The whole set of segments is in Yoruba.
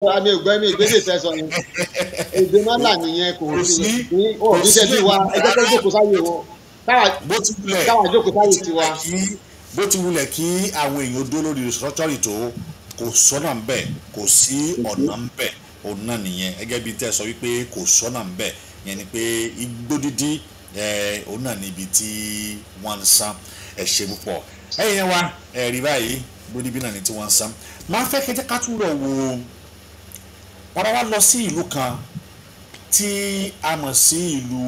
àmì ògbẹ́ni ìgbésẹ̀ tẹ̀sán yẹn èdè mọ́là nìyẹn kò sí ní òbíṣẹ́ bí wa ẹjẹ́ tó jókòó sáyé wọn káwa jókòó sáyé tiwa. bó ti wulẹ̀ kí àwọn èèyàn dó lórí restructure tó kò sọ́nà ń bẹ̀ kò sí ọ̀nà ń bẹ̀ òun náà nìyẹn gẹ́gẹ́ bí tẹ́ sọ wípé kò sọ́nà ń bẹ̀ yẹn ni pé igbó dídí òun náà níbi tí wọ́n ń san ẹ̀ṣẹ̀ púpọ̀ ẹ̀yìn yẹn wá ẹ̀rí báyìí gbódìbí náà ni tí wọ́n ń san máa fẹ́ kẹjẹ́ ká tún lọ wo ọ̀rọ̀ wa lọ sí ìlú kan tí a mọ̀ sí ìlú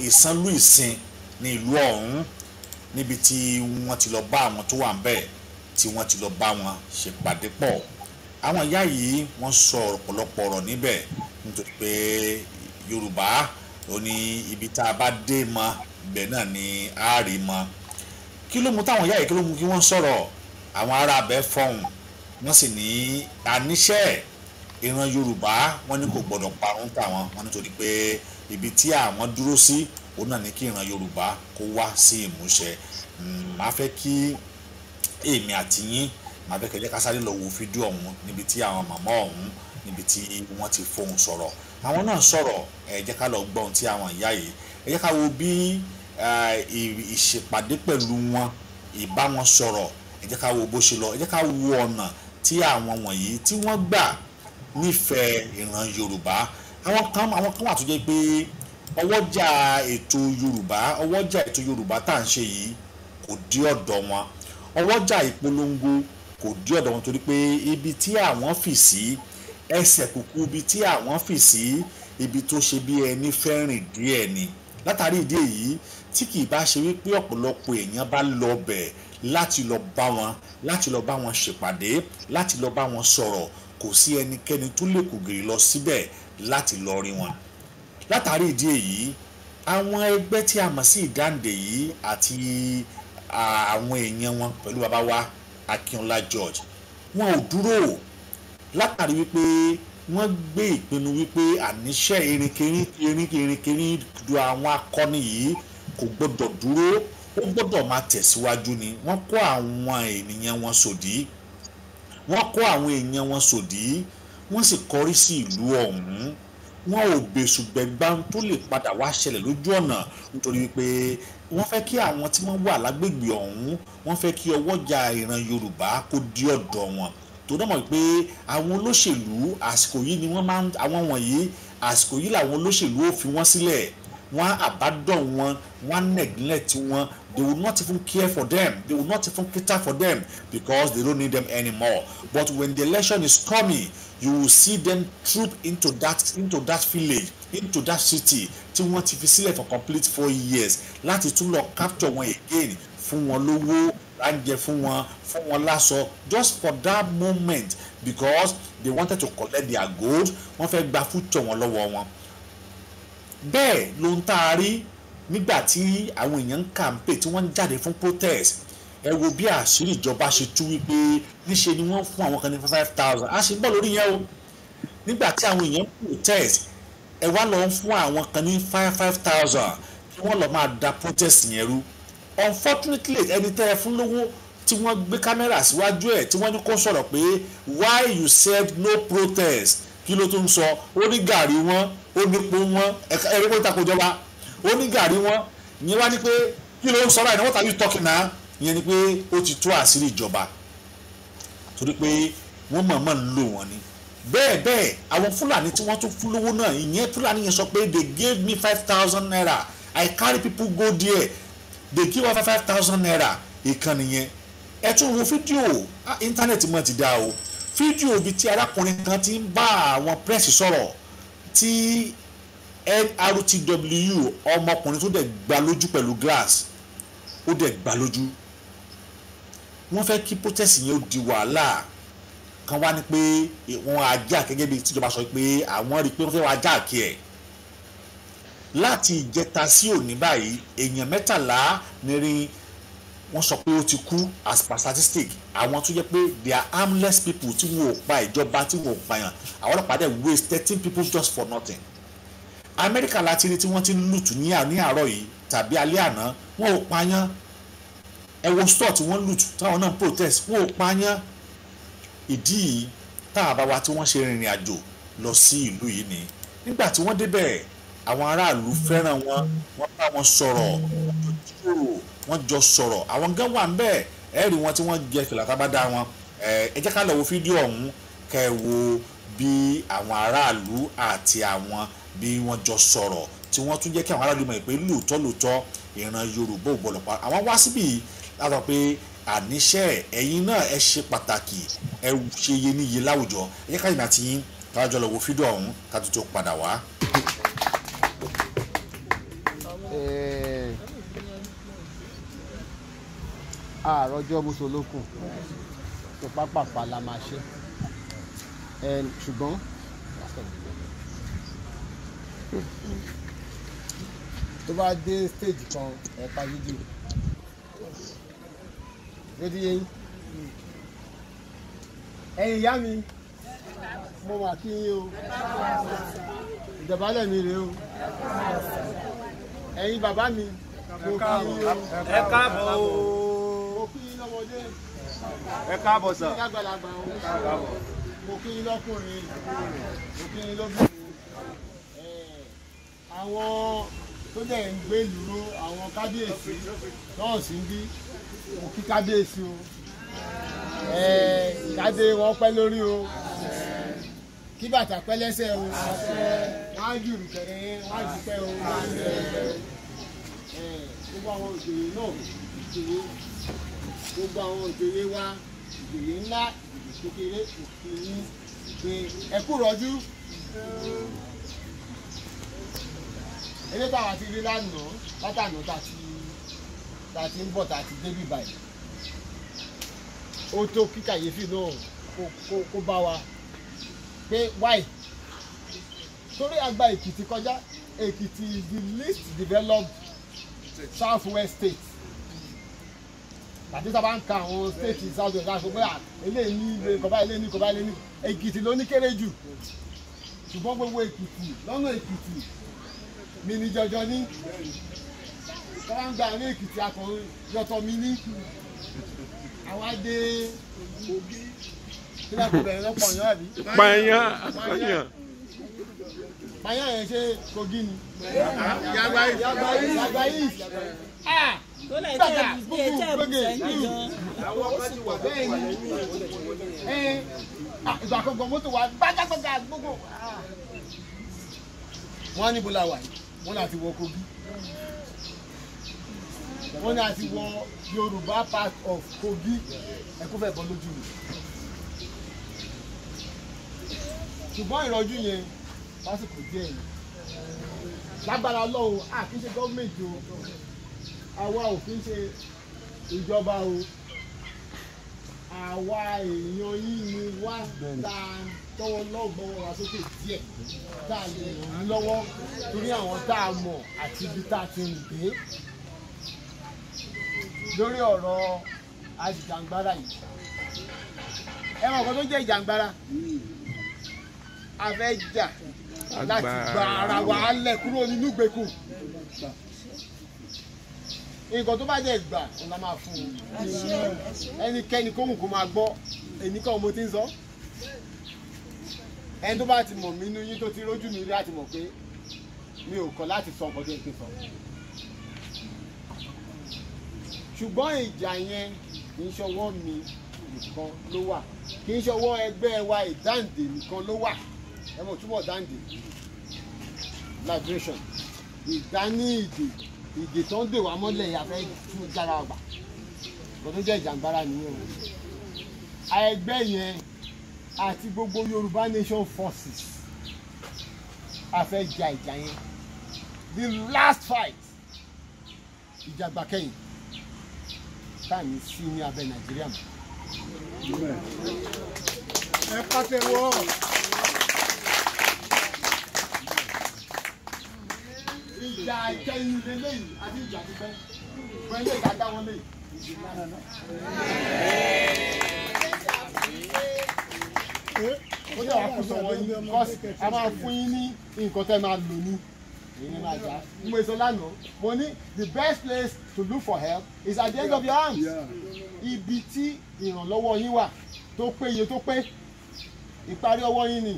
ìsanlú ìsìn ní ìlú ọ̀hún níbi tí wọ́n ti lọ bá àwọn tó wà ń bẹ̀ tí wọ́n ti lọ bá wọn ṣèpàdé pọ̀ àwọn ìyá yìí wọ́n sọ ọ̀pọ̀lọpọ̀ ọ̀rọ̀ níbẹ̀ nítorí pé Yorùbá ó ní ibi tá a bá dé mọ́ ibẹ̀ náà ni a rí mọ́ kí ló mú táwọn ìyá yìí kí ló mú kí wọ́n sọ̀rọ̀ àwọn ará abẹ́ fọ̀hún wọ́n sì ní àníṣe ìran Yorùbá wọ́n ní kò gbọ́dọ̀ parun táwọn wọ́n nítorí pé ibi tí àwọn dúró sí òun náà ní kí ìran Yorùbá kó wá sí ìmúṣẹ máa fẹ́ kí èmi àti yín máa fẹ́ kẹjẹ́ ká sáré lọ wo fídíò ọ̀hún níbi tí àwọn màmá ọ̀hún níbi tí wọ́n ti fohùn sọ̀rọ̀ àwọn náà sọ̀rọ̀ ẹ jẹ́ ká lọ gbọ́ ohun tí àwọn ìyá yìí ẹ jẹ́ ká wo bí ìṣèpàdé pẹ̀lú wọn ìbá wọn sọ̀rọ̀ ẹ jẹ́ ká wo bó ṣe lọ ẹ jẹ́ ká wo ọ̀nà tí àwọn wọ̀nyí tí wọ́n gbà nífẹ̀ẹ́ ìran Yorùbá àwọn kan wà tó jẹ́ pé ọwọ́jà ètò Yorùbá tá à ń ṣe yìí kò dé ọ̀dọ̀ wọn ọwọ́jà ìpolongo kò dé ọ̀dọ̀ wọn torí pé ibi tí àwọn fì sí ẹsẹ̀ kúkú ibi tí àwọn fì sí ibi tó ṣe bí ẹni fẹ́ rìn díẹ̀ ni látàrí ìdí èyí tí kì í bá ṣe wípé ọ̀pọ̀lọpọ̀ èèyàn bá lọ bẹ̀ láti lọ bá wọn ṣèpàdé láti lọ bá wọn sọ̀rọ̀ kò sí ẹnikẹ́ni tó lè kùgìrì lọ síbẹ̀ láti lọ rí wọn látàrí ìdí èyí àwọn ẹgbẹ́ tí a mọ̀ sí ìdáǹdè yìí àti àwọn èèyàn wọn pẹ̀lú bàbá wa Akínọlá George wọn ò dúró látàrí wípé wọ́n gbé ìpinnu wípé àníṣe irinkirin du àwọn akọni yìí kò gbọ́dọ̀ dúró ó gbọ́dọ̀ máa tẹ̀síwájú ni wọ́n kó àwọn ènìyàn wọn sòdí wọ́n sì kọrí sí ìlú ọ̀hún wọn ò bẹ̀sùgbẹ̀gbà tó lè padà wá ṣẹlẹ̀ lójú ọ̀nà nítorí wípé wọ́n fẹ́ kí àwọn tí wọ́n wà lágbègbè ọ̀hún wọ́n fẹ́ kí ọwọ́jà ìran Yorùbá kó dí ọ̀dọ̀ wọn tó dẹ́mọ̀ pé àwọn olóṣèlú àsìkò yìí ni wọ́n máa ń àwọn wọ̀nyí àsìkò yìí làwọn olóṣèlú ó fi wọ́n sílẹ̀ wọ́n àbádọ́ wọn wọ́n neglect wọn they will not even care for them they will not even cater for them because they don't need them anymore but when the election is coming you will see them troop into that village into that city tí wọ́n ti fi sílẹ̀ for complete 4 years láti tún lọ capture wọn again fún wọn lówó ránjẹ fún wọn láṣọ just for that moment because they wanted to collect their gold wọ́n fẹ́ gba future wọn lọ́wọ́ wọn. bẹ́ẹ̀ ló ń tá a rí nígbà tí àwọn èèyàn ń kàǹpé tí wọ́n ń jáde fún protest ẹ wo bí àṣírí ìjọba ṣe tú wípé níṣe ni wọ́n fún àwọn kan ní 5,000 a ṣe ń bọ̀ lórí yẹn o nígbà tí àwọn èèyàn protest ẹ wá lọ fún àwọn kan ní 5,000 kí wọ́n lọ máa da protest yẹn rú unfortunately ẹni tẹ́ ẹ fún lówó tí wọ́n gbé kámẹ́rà síwájú ẹ̀ tí wọ́n ní kó sọ̀rọ̀ pé why you said no protest kí ló tó ń sọ ó ní gàrí wọn ó ní po wọn ẹ̀rí kó tako ìjọba ó ní gàrí wọn ìyẹn wá ní pé kí ló ń sọ báyìí what are you talking now ìyẹn ni pé ó ti tú àṣírí ìjọba torí pé wọ́n mọ̀ọ́mọ̀ ń lò wọ́n ni bẹ́ẹ̀ àwọn Fúlàní tí wọ́n tún fún lówó náà ìyẹn Fúlàní yẹn sọ pé they gave me 5,000 naira I carry people go there they give us 5,000 naira ìkànnì yẹn ẹ tún wo fídíò íńtánẹ́ẹ̀tì mọ̀ ti dá o fídíò bíi tí arákùnrin kan ti ń bá àwọn pírẹ́sì sọ̀rọ̀ tí NRTW ọmọkùnrin tó dẹ̀ gbá lójú pẹ̀lú glass ó dẹ̀ gbá lójú wọ́n fẹ́ kí protest yẹn ó di wàhálà kan wá ní pé wọ́n ajá gẹ́gẹ́ bíi tíjọba sọ pé àwọn rí i pé wọ́n fẹ́ wá ajá kí ẹ̀ láti ìjẹta sí òní báyìí èèyàn 13 ní wọ́n sọ pé ó ti kú as per statistic àwọn tó jẹ́ pé they are harmless people tí wọ́n ò pa ìjọba tí wọ́n ò pààyàn àwọn ọlọ́pàá dẹ̀ waste 13 people just for nothing. Amẹ́ríkà láti rí tí wọ́n ti ń lùtù ní àárọ̀ yìí tàbí alẹ́ àná wọ́n ò pààyàn ẹ wo store tí wọ́n lùtù táwọn náà protest wọ́n ò pààyàn ìdí yìí tá a bá wa tí wọ́n ṣe rìnrìn àjò lọ sí ìlú yìí ni nígbà tí wọ́n débẹ̀ àwọn aráàlú fẹ́ràn wọn wọ́n bá wọn sọ̀rọ̀ wọ́n jọ sọ̀rọ̀ àwọn gan wà ń bẹ̀ ẹ rí wọn tí wọ́n jẹ fìlà tábàdá wọn ẹ jẹ́ ká lọ wo fídíò ọ̀hún kẹ́ ẹ wo bí àwọn aráàlú àti àwọn bí wọ́n jọ sọ̀rọ̀ tí wọ́n tún jẹ́ kí àwọn aráàlú mọ̀ pé lóòótọ́ ìran Yorùbá ò gbọ́dọ̀ pa àwọn wá síbí látọ̀ pé àníṣe ẹ̀yin náà ẹ ṣe pàtàkì ẹ ṣe iyebíye láwùjọ ẹ jẹ́ ká ìgbà tí yín kájọ lọ wo fídíò ọ̀hún ká tó padà wá. àròjọ mùsùlùkùn tó pápápá la máa ṣe ṣùgbọ́n tó bá dé stage kan ẹ pa fídíò lórí yẹn ẹ̀yin ìyá mi mo mà kí yín o ìjọbalẹ̀ mi rèé o ẹ̀yin bàbá mi mo kí yín o ẹ káàbọ̀ o mo kí yín lọ́mọdé ẹ káàbọ̀ sà mo kí yín lágbàlagbà o mo kí yín lọ́kùnrin mo kí yín lóbìnrin àwọn tó dẹ̀ ń gbé ìlú àwọn kábíyèsí náà sì ń bí mo kí kábíyèsí o kádé wọn pẹ́ lórí o kí bàtà pẹ́ lẹ́sẹ̀ o wọ́n á jùrù kẹrẹ wọ́n á jùpẹ́ o gbogbo àwọn òjòyè náà ìjòyè gbogbo àwọn òjòyè wa ìjòyè ńlá ìjòyè kékeré òkè yín pé ẹ kú rọ́jú eléyìí àti rí lánàá látànà tá a ti ń bọ̀ tá a ti débì báyìí ó tó kí kàyéfì náà kó bá wa pé why torí àgbà Èkìtì kọjá Èkìtì is the least developed southwest state tàbí sábà ń ka àwọn state southwest láti pé eléyìí ní ilé kọba eléyìí ní kọba eléyìí ní Èkìtì ló ní kéré jù ṣùgbọ́n gbogbo Èkìtì lọ́nà Èkìtì mi ní jọjọ ní kọ́lá ń gba ní Èkìtì akọrin yọtọ̀ mi ní àwa dé Kogi kí lóò bẹ̀rẹ̀ lọ́pọ̀ yàn àbí. pààyàn yẹn ṣe Kogi ni. Yagba yìí tó lè tẹ́ gbogbo bẹ́ẹ̀ ni ìgbà kan gan mọ́tò wa gbágbágbá gbogbo wọ́n ní bọ́lá wà yìí wọ́n ní àti wọ Kogi wọ́n ní àti wọ Yorùbá part of Kogi ẹ̀kú fẹ́ bọ́ lójú mi ṣùgbọ́n ìrọ́jú yẹn lásìkò díẹ̀ yìí lágbára lọ́wọ́ kì í ṣe gọ́ọ̀mẹ̀ntì o àwa ò fi ń ṣe ìjọba o àwa èèyàn yìí ni wá ta tọwọ́ lọ́gbọ́wọ́ wa sókè díẹ̀ tá a lè ràn án lọ́wọ́ torí àwọn tá a mọ̀ àti ibi tá a ti rìn dé lórí ọ̀rọ̀ àjìjàngbara yìí ẹ mọ̀ nǹkan tó jẹ́ ìjàngbara a fẹ́ jà láti gba ara wa lẹ̀ kúrò nínú ìgbèkùn nǹkan tó bá jẹ́ gbà òun la máa fún un ẹnikẹ́ni kóhùn kó máa gbọ́ èmi kan mo ti ń sọ ẹni tó bá ti mọ̀ mí nínú yín tó ti rójú mi rí láti mọ̀ pé mi ò kọ̀ láti sọ nǹkan tó ń pè sọ ṣùgbọ́n ìjà yẹn kì í ṣọwọ́ mi nìkan ló wà kì í ṣọwọ́ ẹgbẹ́ wa ìdáǹdè nìkan ló wà ẹ mọ̀ túbọ̀ dáǹdè liberation ìdání ìdè tó ń dè wá mọ́lẹ̀ yàfẹ́ tún jára ọgbà kò tó jẹ́ ìjàngbara nìyẹn o ẹgbẹ́ yẹn àti gbogbo Yorùbá Nation Forces a fẹ́ ja ìjà yẹn the last fight ìjàgbá kẹ́yìn táàmì sí ní abẹ́ Nàìjíríà mọ́. ẹ pàtẹ́wọ́. ìjà ìkẹyìn lélẹ́yìn àti ìjà pípẹ́ fún ilé ìdájá wọn lè. ó yẹ wàá kó sọ̀wọ́ yín because a máa fún yín ní nǹkan tẹ́ máa lò ní èyí máa jà. mo sọ lánàá mo ní the best place to look for help is at the end of your arms. ibi tí ìrànlọ́wọ́ yín wà tó péye tó pé ìparí ọwọ́ yín ni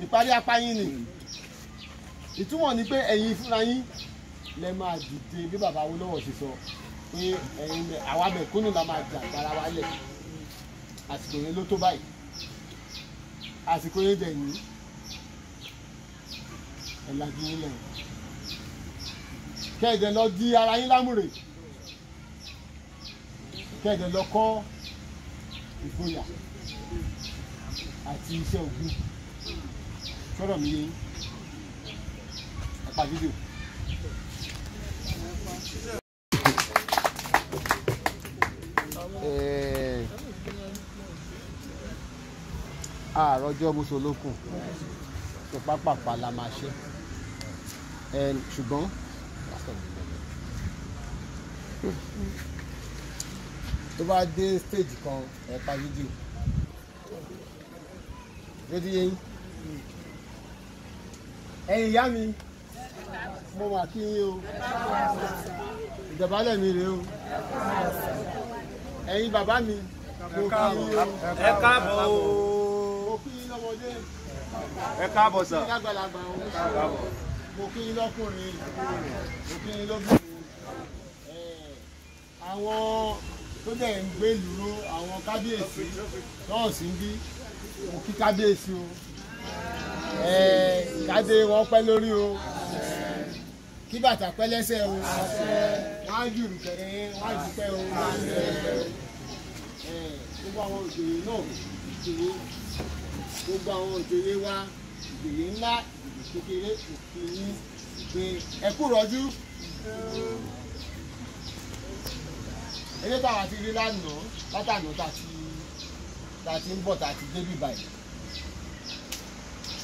ìparí apá yín ni ìtumọ̀ ni pé ẹ̀yin fúnra yín lẹ máa dìde bí bàbá Awólọ́wọ̀ ṣe sọ pé ẹ̀yin àwa mẹ̀kúnnù la máa jà gbára wa lẹ̀ àsìkò yẹn ló tó báyìí àsìkò yẹn dẹ̀ ní ẹ̀làjú yín lẹ̀ kẹ́ẹ̀dẹ̀ lọ di ara yín lámùrè kẹ́ẹ̀dẹ̀ lọ kọ́ ìgboyà àti iṣẹ́ ogun sọ̀rọ̀ mi yé ẹ̀pà fídíò. àròjọ mùsùlùkùn tó pápápá la máa ṣe ṣùgbọ́n tó bá dé stage kan ẹ̀pà fídíò lórí yẹn ẹ̀yin ìyá mi mo mà kí yín o ìdọ̀bálẹ̀ mi rèé o ẹ̀yin bàbá mi mo kí yín o ẹ káàbọ̀ o mo kí yín lọ́mọdé ẹ káàbọ̀ sà mo kí yín lágbàlagbà o mo kí yín lọ́kùnrin mo kí yín lóbìnrin àwọn tó dẹ̀ ń gbé lùró àwọn kábíyèsí náà sì ń bí mo kí kábíyèsí o kádé wọn pẹ́ lórí o kí bàtà pẹ́ lẹ́sẹ̀ o wọ́n á jùrù kẹ̀rẹ́ wọ́n á dúpẹ́ o gbogbo àwọn òjòyè náà ìjòyè gbogbo àwọn òjòyè wa ìjòyè ńlá ìjòyè kékeré òkè yín pé ẹ kú rọ́jú eré táwa ti rí lánàá látàná tá a ti ń bọ̀ tá a ti débí báyìí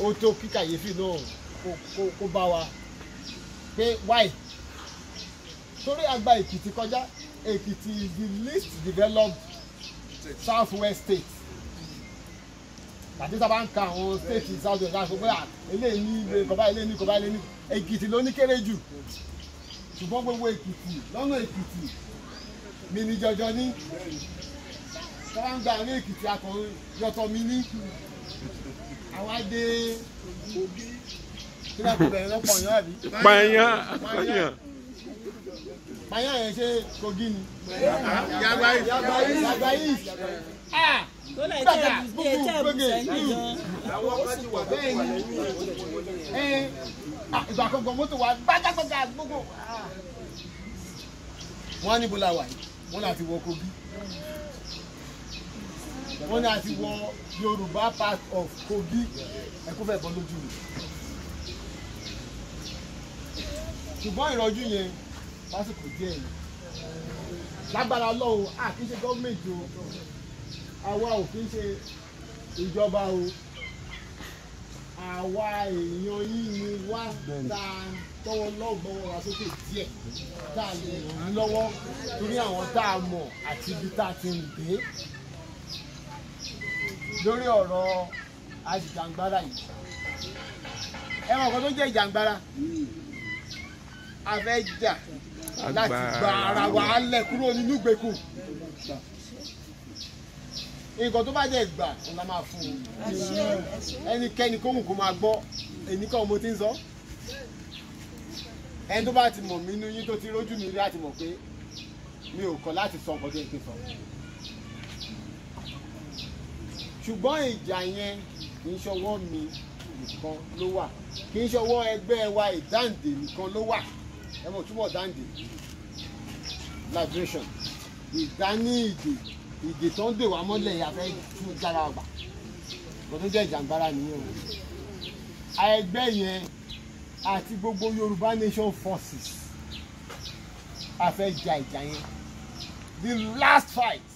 ó tó kí kàyéfì náà kó bá wa pé why torí àgbà Èkìtì kọjá Èkìtì is the least developed south west state àti sábà ń ka àwọn state south west láti pé eléyìí ní ilé kọba eléyìí ní kọba eléyìí ní Èkìtì ló ní kéré jù ṣùgbọ́n gbogbo Èkìtì lọ́nà Èkìtì mi ní jọjọ ní sábà ń gba ní Èkìtì akọrin yọtọ̀ mi ní àwọn adé kí ló kó bẹ̀rẹ̀ lọ́pọ̀ yàn àbí. pààyàn yẹn ṣe Kogi ni. Yàgbá yìí. tó lè jẹ́ gbogbo sẹ́yìn gan. ìgbà kan gan mọ́tò wa gbájágbájá gbogbo. wọ́n á níbo la wà yìí wọ́n láti wọ Kogi. wọ́n ní àti wọ Yorùbá part of Kogi ẹ̀kú fẹ́ bọ́ lójú mi. ṣùgbọ́n ìrọ́jú yẹn lásìkò díẹ̀ yìí lágbára lọ́wọ́ a kì í ṣe gọ́ọ̀mẹ̀ntì o àwa ò kì í ṣe ìjọba o àwa èèyàn yìí ni wá tá a tọwọ́ lọ́gbọ́wọ́ wa sókè díẹ̀ tá a lè ràn án lọ́wọ́ torí àwọn tá a mọ̀ àti ibi tá a ti ń dé lórí ọ̀rọ̀ ajìjàngbara yìí ẹ mọ̀ nǹkan tó jẹ́ ìjàngbara a fẹ́ jà láti gba ara wa lẹ̀ kúrò nínú ìgbèkùn nǹkan tó bá jẹ́ gbà òun la máa fún un ẹnikẹ́ni kóhùn kó máa gbọ́ èmi kan mo ti ń sọ ẹni tó bá ti mọ̀ mí nínú yín tó ti rójú mi rí láti mọ̀ pé mi ò kọ̀ láti sọ nǹkan tó yẹ kí n sọ ṣùgbọ́n ìjà yẹn kì í ṣọwọ́ mi nìkan ló wà kì í ṣọwọ́ ẹgbẹ́ wa ìdáǹdè nìkan ló wà ẹ mọ̀ túbọ̀ dáǹdè liberation ìdání ìdè tó ń dè wá mọ́lẹ̀ afẹ́ tún jára ọgbà kò tó jẹ́ ìjàngbara nìyẹn o ẹgbẹ́ yẹn àti gbogbo Yorùbá Nation Forces afẹ́ ja ìjà yẹn the last fight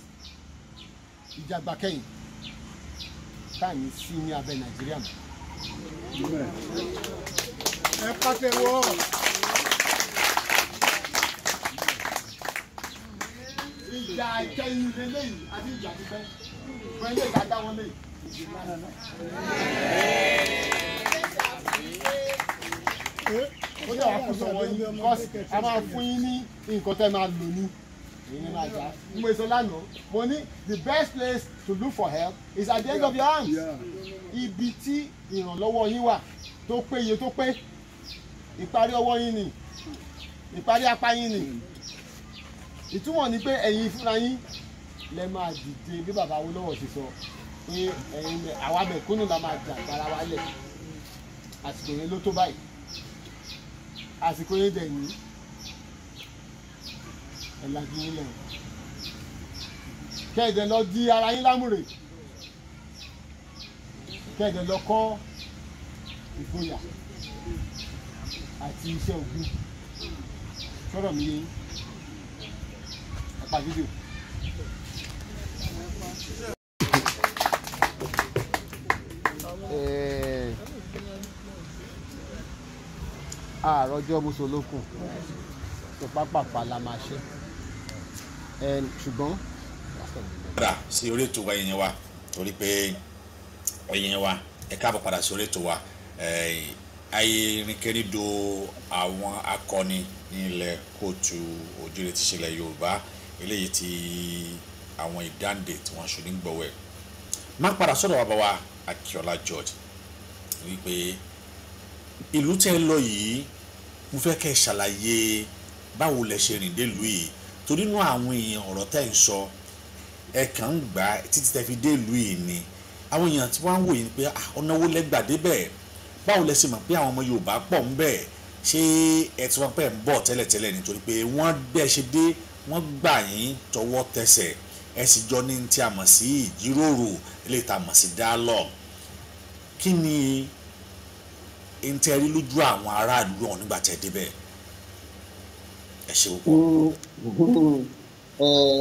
ìjàgbá kẹ́yìn táàmì sí ní abẹ́ Nàìjíríà mọ́. ẹ pàtẹ́wọ́. ìjà ìkẹyìn lélẹ́yìn àti ìjà pípẹ́ pẹ̀lú ìjà dáwọn lè. ó jẹ́ wàá kó sọ̀wọ́ yín a máa fún yín ní nǹkan tẹ́ máa lò ní ìyẹn máa jà mo sọ lánàá mo ní the best place to look for help is at the end of your arms ibi tí ìrànlọ́wọ́ yín wà tó péye tó pé ìparí ọwọ́ yín ni ìparí apá yín ni ìtumọ̀ ni pé ẹ̀yin fúnra yín lẹ máa dìde bí bàbá Awólọ́wọ̀ ṣe sọ pé ẹ̀yin àwa mẹ̀kúnnù la máa jà gbára wa lẹ̀ àsìkò yẹn ló tó báyìí àsìkò yẹn dẹ̀ ní ẹ̀làjì nílẹ̀ kẹ́ẹ̀dẹ̀ lọ di ara yín lámùrè kẹ́ẹ̀dẹ̀ lọ kọ́ ìgboyà àti iṣẹ́ ògùn sọ̀rọ̀ mi yẹn ẹ̀pà fídíò. àròjọ musolókun tó pápápá la máa ṣe ṣùgbọ́n. padà sí orí ètò wa ẹ̀yin wa torí pé ẹ̀yin wa ẹ káàbọ̀ padà sí orí ètò wa ayérínkẹ́rídò àwọn akọni ní ilẹ̀ kóòtù òjìrè ti ṣẹlẹ̀ Yorùbá eléyìí tí àwọn ìdáǹdè tí wọ́n ṣe ní gbọ̀wẹ̀ má padà sọ́dọ̀ bàbá wa Akíọlá George wípé ìlú tẹ́ lọ yìí mo fẹ́ kẹ́ ṣàlàyé báwo lẹ ṣe rìn délùú yìí torí inú àwọn èèyàn ọ̀rọ̀ tẹ́ ń sọ ẹ kàn ń gbà títí tẹ́ fi délùú yìí ni àwọn èèyàn tí wọ́n ń wòye pé ọ̀nà wo lẹ gbà débẹ̀ báwo lẹ ṣe mọ̀ pé àwọn ọmọ Yorùbá pọ̀ ń bẹ̀ ṣé ẹ ti wọ́n pẹ́ ń bọ̀ tẹ́lẹ̀tẹ́lẹ̀ nítorí pé wọ́n bẹ́ẹ̀ ṣe dé wọ́n gbà yín tọwọ́ tẹsẹ̀ ẹ sì jọ ní tí a mọ̀ sí ìjíròrò eléyìí tá a mọ̀ sí dialogue kí ni n tẹ́ rí lójú àwọn aráàlú ọ̀hún nígbà tẹ́ débẹ̀ ẹ ṣe òkú.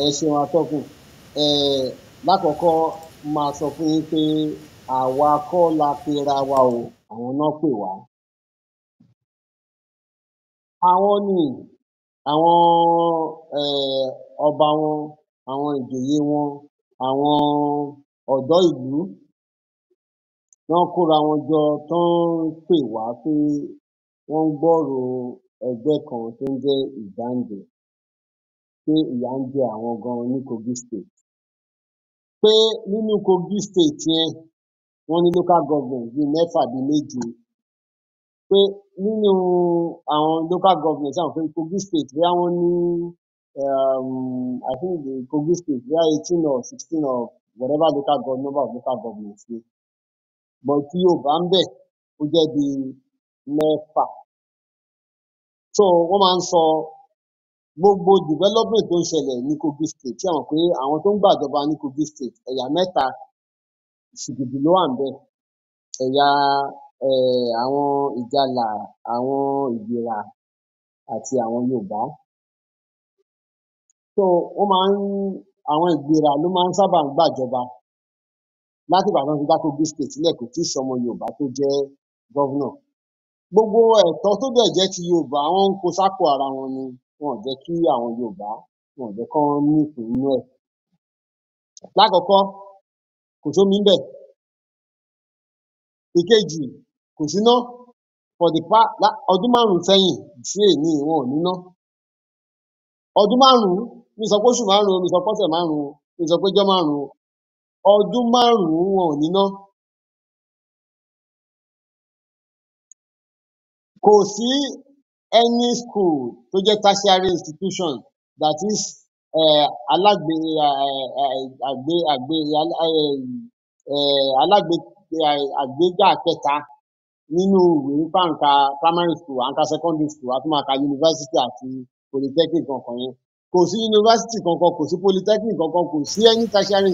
ẹ ṣeun atọ́kùn lákọ̀ọ́kọ́ máa sọ fún yín pé àwa kọ́ la pera wa o àwọn náà pè wá. àwọn ni àwọn ọba wọn àwọn ìjòyè wọn àwọn ọ̀dọ́ ìlú wọ́n kóra wọn jọ tó ń pè wá pé wọ́n ń gbọ́rọ̀ ẹgbẹ́ kan tó ń jẹ́ ìdáǹdè pé ìyà ń jẹ àwọn gan ní Kogi state pé nínú Kogi state yẹn wọ́n ní local government bíi mẹ́fà bíi méje pé nínú àwọn local government àwọn pé Kogi state bóyá wọ́n ní I think the Kogi state bóyá 18 or 16 or whatever number of local governments ni but tí Yorùbá ń bẹ̀ ó jẹ́ bíi mẹ́fà so wọ́n máa ń sọ gbogbo development tó ń ṣẹlẹ̀ ní Kogi state tí àwọn pé àwọn tó ń gbàjọba ní Kogi state ẹ̀yà mẹ́ta ṣìgìdì ló wà ń bẹ̀ ẹ̀yà àwọn Ìjàlá àwọn Ìgbìrà àti àwọn Yorùbá so wọ́n máa ń àwọn Ìgbìrà ló máa ń sábà ń gbàjọba láti ìgbà tó ń fi dá Kogi state sílẹ̀ kò tí ì sọmọ Yorùbá tó jẹ́ governor gbogbo ẹ̀tọ́ tó dẹ̀ jẹ́ ti Yorùbá wọ́n ń kó sápò ara wọn ni wọn ò jẹ́ kí àwọn Yorùbá wọn ò jẹ́ kán ní ìpín nínú ẹ̀ lákọ̀ọ́kọ́ kò sómi ńbẹ̀ ìkejì kò síná ọdún 5 sẹ́yìn sí èní wọn ò níná ọdún 5 mi sọ pé oṣù 5 mi sọ pé ọ̀sẹ̀ 5 mi sọ pé ọjọ́ 5 ọdún 5 wọn ò níná kò sí any school tó jẹ́ tertiary institution that is àgbéga kẹta nínú ìwé nípa nǹka primary school àǹkà secondary school àti máa ka university àti polytechnic kankan yẹn kò sí university kankan kò sí polytechnic kankan kò sí any tertiary